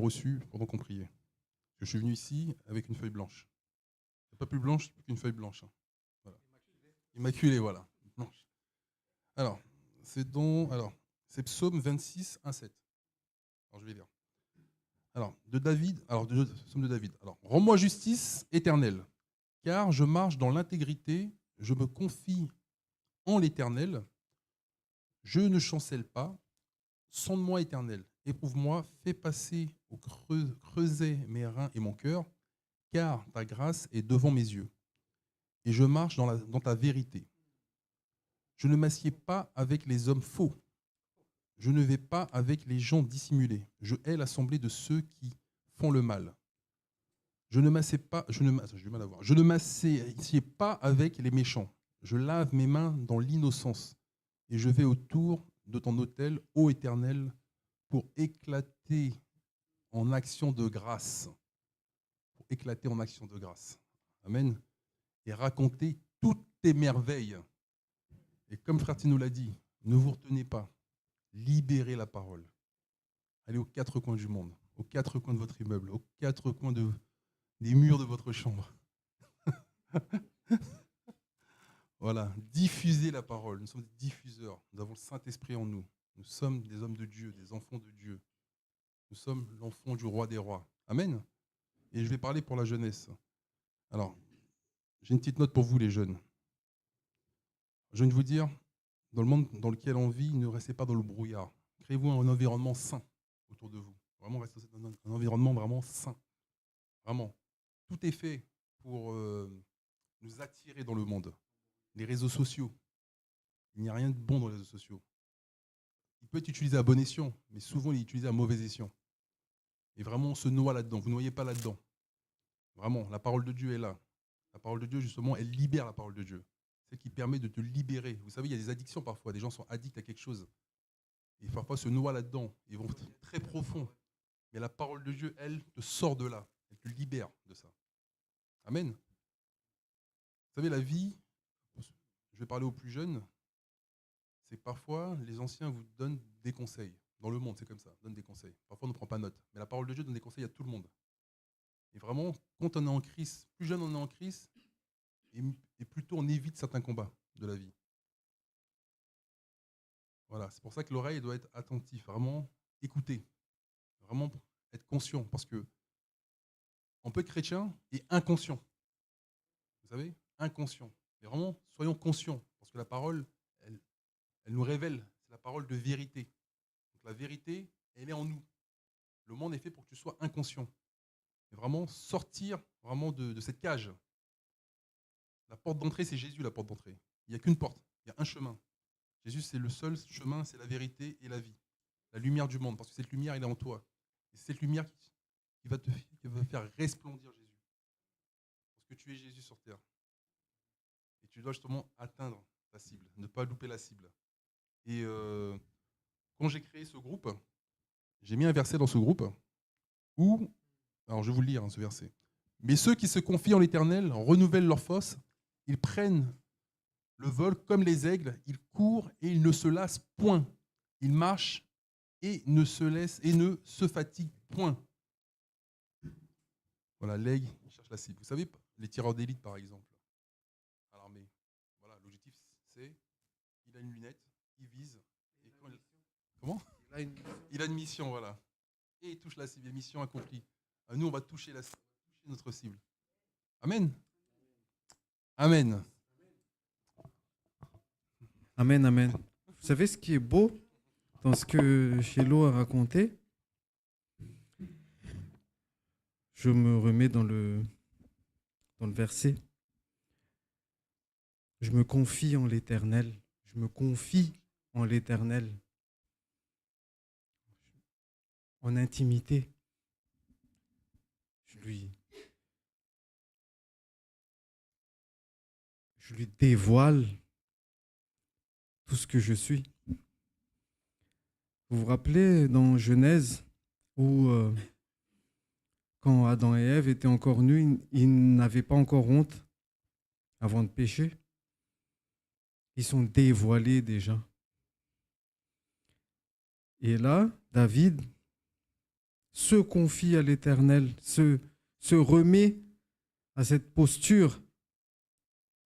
reçu pendant qu'on priait. Je suis venu ici avec une feuille blanche. Pas plus blanche qu'une feuille blanche. Voilà. Immaculée, voilà. Blanche. Alors, c'est Psaume 26, 1, 7. Alors, je vais lire. Alors, Psaume de David. Alors, rends-moi justice éternelle, car je marche dans l'intégrité, je me confie en l'Éternel, je ne chancelle pas, sonde-moi éternel, éprouve-moi, fais passer au creuset mes reins et mon cœur, car ta grâce est devant mes yeux, et je marche dans ta vérité. Je ne m'assieds pas avec les hommes faux, je ne vais pas avec les gens dissimulés, je hais l'assemblée de ceux qui font le mal. Je ne m'assieds pas, j'ai du mal à voir. Je ne m'assieds pas avec les méchants. Je lave mes mains dans l'innocence et je vais autour de ton autel, ô Éternel, pour éclater en action de grâce. Pour éclater en action de grâce. Amen. Et raconter toutes tes merveilles. Et comme Frère Tino l'a dit, ne vous retenez pas. Libérez la parole. Allez aux quatre coins du monde, aux quatre coins de votre immeuble, aux quatre coins des murs de votre chambre. Voilà, diffusez la parole. Nous sommes des diffuseurs. Nous avons le Saint-Esprit en nous. Nous sommes des hommes de Dieu, des enfants de Dieu. Nous sommes l'enfant du roi des rois. Amen. Et je vais parler pour la jeunesse. Alors, j'ai une petite note pour vous, les jeunes. Je viens de vous dire, dans le monde dans lequel on vit, ne restez pas dans le brouillard. Créez-vous un environnement sain autour de vous. Vraiment, restez dans un environnement vraiment sain. Vraiment. Tout est fait pour nous attirer dans le monde. Les réseaux sociaux. Il n'y a rien de bon dans les réseaux sociaux. Il peut être utilisé à bon escient, mais souvent il est utilisé à mauvais escient. Et vraiment, on se noie là-dedans. Vous ne noyez pas là-dedans. Vraiment, la parole de Dieu est là. La parole de Dieu, justement, elle libère la parole de Dieu. C'est qui permet de te libérer. Vous savez, il y a des addictions parfois. Des gens sont addicts à quelque chose. Et parfois se noient là-dedans. Ils vont très profond. Mais la parole de Dieu, elle, te sort de là. Elle te libère de ça. Amen. Vous savez, la vie, je vais parler aux plus jeunes, c'est que parfois, les anciens vous donnent des conseils. Dans le monde, c'est comme ça, donnent des conseils. Parfois, on ne prend pas note. Mais la parole de Dieu donne des conseils à tout le monde. Et vraiment, quand on est en crise, plus jeune on est en crise, et plutôt on évite certains combats de la vie. Voilà, c'est pour ça que l'oreille doit être attentive, vraiment écouter, vraiment être conscient, parce que on peut être chrétien et inconscient. Vous savez, inconscient. Et vraiment, soyons conscients, parce que la parole, elle nous révèle, c'est la parole de vérité. Donc la vérité, elle est en nous. Le monde est fait pour que tu sois inconscient. Et vraiment sortir vraiment de cette cage. La porte d'entrée, c'est Jésus, la porte d'entrée. Il n'y a qu'une porte, il y a un chemin. Jésus, c'est le seul chemin, c'est la vérité et la vie. La lumière du monde, parce que cette lumière, elle est en toi. Et c'est cette lumière qui va faire resplendir Jésus. Parce que tu es Jésus sur terre. Et tu dois justement atteindre la cible, ne pas louper la cible. Et quand j'ai créé ce groupe, j'ai mis un verset dans ce groupe où, alors je vais vous le lire, ce verset. Mais ceux qui se confient en l'Éternel renouvellent leur force, ils prennent le vol comme les aigles, ils courent et ils ne se lassent point. Ils marchent et ne se fatiguent point. Voilà, l'aigle cherche la cible. Vous savez, les tireurs d'élite, par exemple, à l'armée, voilà, l'objectif, c'est, il a une lunette, il vise, et quand il... Comment il a une mission, voilà. Et il touche la cible, mission accomplie. Nous, on va toucher la cible, toucher notre cible. Amen. Amen. Amen, amen. Vous savez ce qui est beau dans ce que Chélo a raconté? Je me remets dans le verset. Je me confie en l'Éternel. Je me confie en l'Éternel. En intimité. Je lui dévoile tout ce que je suis. Vous vous rappelez dans Genèse où quand Adam et Ève étaient encore nus, ils n'avaient pas encore honte avant de pécher. Ils sont dévoilés déjà. Et là, David, se confie à l'Éternel, se remet à cette posture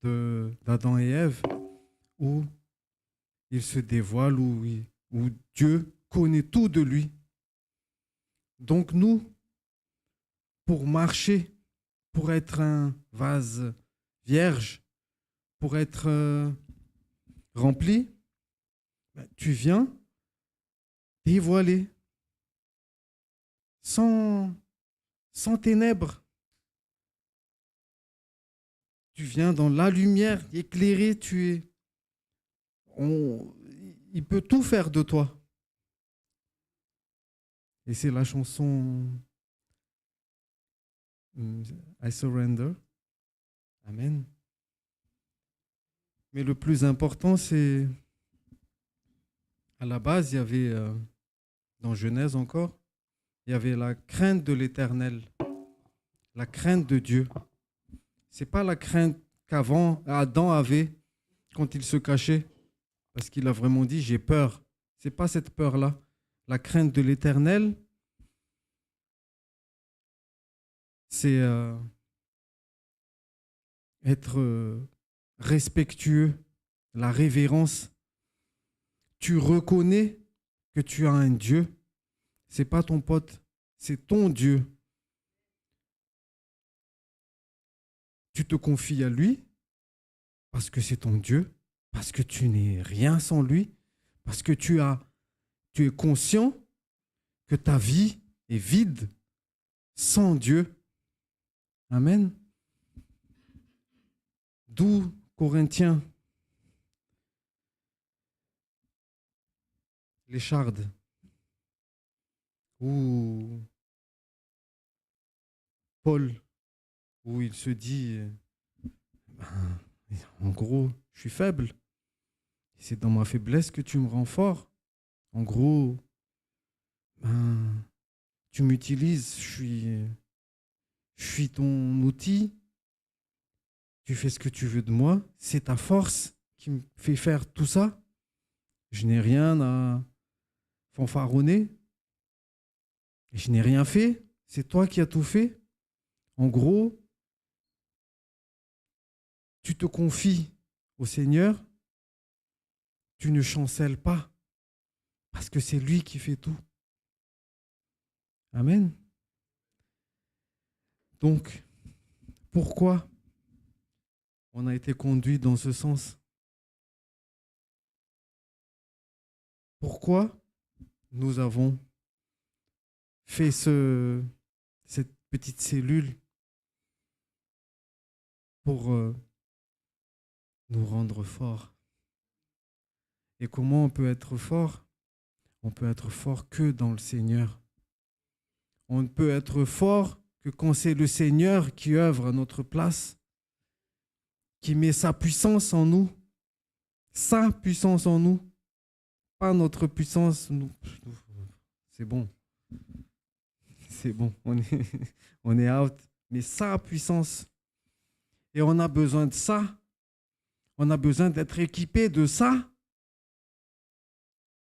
d'Adam et Ève où il se dévoile, où Dieu connaît tout de lui. Donc nous, pour marcher, pour être un vase vierge, pour être rempli, tu viens dévoiler, sans ténèbres. Tu viens dans la lumière, éclairé, il peut tout faire de toi. Et c'est la chanson I Surrender. Amen. Mais le plus important, c'est à la base, il y avait, dans Genèse encore, il y avait la crainte de l'Éternel, la crainte de Dieu. Ce n'est pas la crainte qu'avant Adam avait quand il se cachait, parce qu'il a vraiment dit « j'ai peur ». Ce n'est pas cette peur-là. La crainte de l'Éternel, c'est être respectueux, la révérence. Tu reconnais que tu as un Dieu. Ce n'est pas ton pote, c'est ton Dieu. Tu te confies à lui parce que c'est ton Dieu, parce que tu n'es rien sans lui, parce que tu es conscient que ta vie est vide sans Dieu. Amen. D'où Corinthiens, l'Écharde, où Paul, où il se dit, en gros, je suis faible. C'est dans ma faiblesse que tu me rends fort. En gros, tu m'utilises, je suis ton outil. Tu fais ce que tu veux de moi. C'est ta force qui me fait faire tout ça. Je n'ai rien à fanfaronner. Je n'ai rien fait. C'est toi qui as tout fait. En gros, tu te confies au Seigneur. Tu ne chancelles pas parce que c'est lui qui fait tout. Amen. Donc, pourquoi on a été conduit dans ce sens? Pourquoi nous avons fait cette petite cellule pour nous rendre forts? Et comment on peut être fort? On peut être fort que dans le Seigneur. On ne peut être fort que quand c'est le Seigneur qui œuvre à notre place, qui met sa puissance en nous, pas notre puissance. C'est bon, on est out, mais sa puissance. Et on a besoin de ça. On a besoin d'être équipé de ça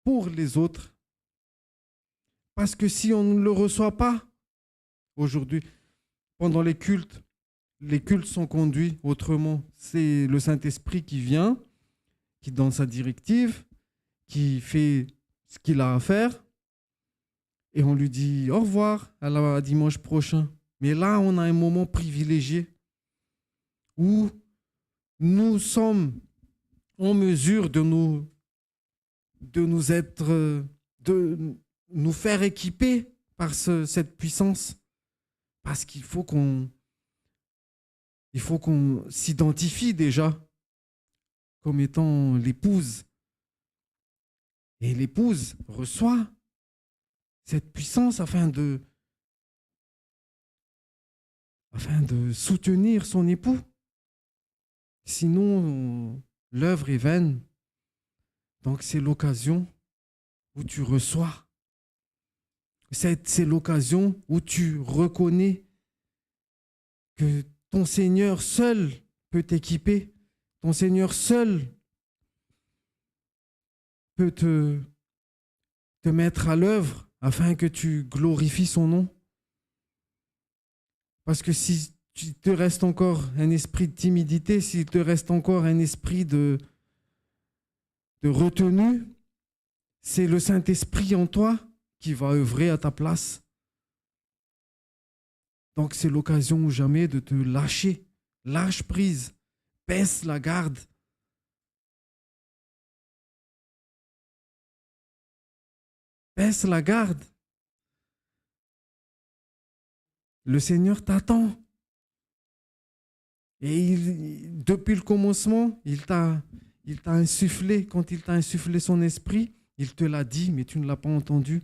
pour les autres. Parce que si on ne le reçoit pas, aujourd'hui, pendant les cultes sont conduits autrement. C'est le Saint-Esprit qui vient, qui donne sa directive, qui fait ce qu'il a à faire, et on lui dit au revoir à dimanche prochain. Mais là, on a un moment privilégié où nous sommes en mesure de nous faire équiper par cette puissance. Parce qu'il faut qu'on s'identifie déjà comme étant l'épouse. Et l'épouse reçoit cette puissance afin de soutenir son époux. Sinon, l'œuvre est vaine. Donc c'est l'occasion où tu reçois. C'est l'occasion où tu reconnais que ton Seigneur seul peut t'équiper. Ton Seigneur seul peut te mettre à l'œuvre afin que tu glorifies son nom. Parce que si il te reste encore un esprit de timidité, s'il te reste encore un esprit de retenue, c'est le Saint-Esprit en toi qui va œuvrer à ta place. Donc c'est l'occasion ou jamais de te lâcher. Lâche prise, baisse la garde. Baisse la garde. Le Seigneur t'attend. Et depuis le commencement, il t'a insufflé, quand il t'a insufflé son esprit, il te l'a dit, mais tu ne l'as pas entendu.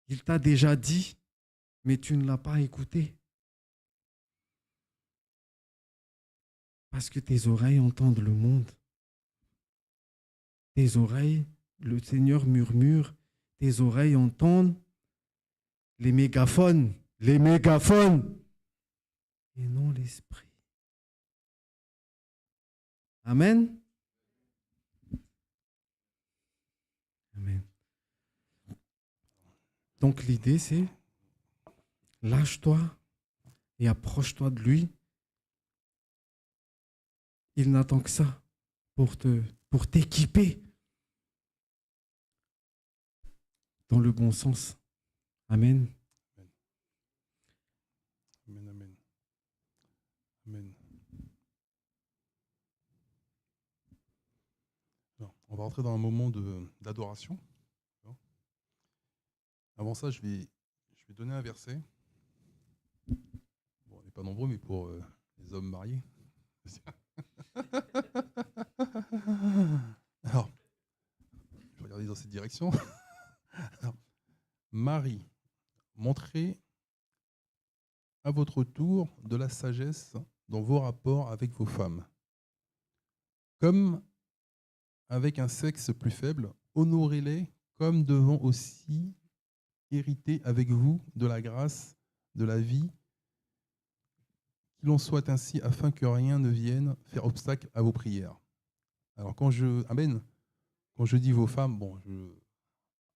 Il t'a déjà dit, mais tu ne l'as pas écouté. Parce que tes oreilles entendent le monde. Tes oreilles, le Seigneur murmure, tes oreilles entendent les mégaphones, et non l'esprit. Amen. Amen. Donc l'idée c'est, lâche-toi et approche-toi de lui. Il n'attend que ça pour t'équiper dans le bon sens. Amen. Amen, amen. Amen. Alors, on va rentrer dans un moment d'adoration. Avant ça, je vais donner un verset. Bon, on n'est pas nombreux, mais pour les hommes mariés. Alors, je vais regarder dans cette direction. Alors, Marie, montrez à votre tour de la sagesse dans vos rapports avec vos femmes. Comme avec un sexe plus faible, honorez-les comme devant aussi hériter avec vous de la grâce, de la vie, qu'il en soit ainsi afin que rien ne vienne faire obstacle à vos prières. Alors Amen, quand je dis vos femmes, bon,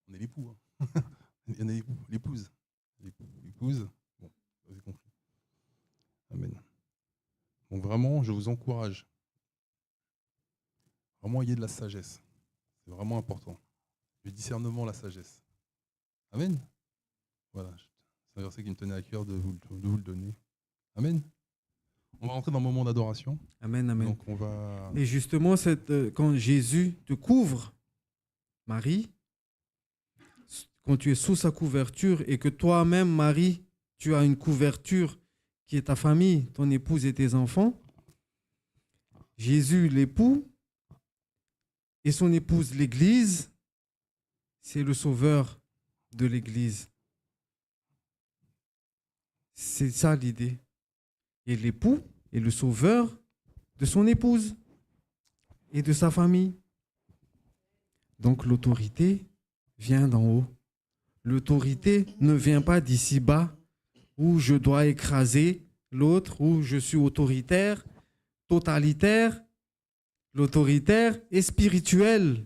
on est l'époux, hein. Il y en a l'épouse, bon, vous avez compris. Amen. Donc vraiment, je vous encourage. Vraiment, ayez de la sagesse. C'est vraiment important. Le discernement, la sagesse. Amen. Voilà, c'est un verset qui me tenait à cœur de vous le donner. Amen. On va rentrer dans le moment d'adoration. Amen, amen. Donc on va... Et justement, quand Jésus te couvre, Marie, quand tu es sous sa couverture et que toi-même, Marie, tu as une couverture qui est ta famille, ton épouse et tes enfants, Jésus, l'époux, et son épouse, l'Église, c'est le sauveur de l'Église. C'est ça l'idée. Et l'époux est le sauveur de son épouse et de sa famille. Donc l'autorité vient d'en haut. L'autorité ne vient pas d'ici bas, où je dois écraser l'autre, où je suis autoritaire, totalitaire. L'autoritaire est spirituel.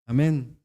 Amen.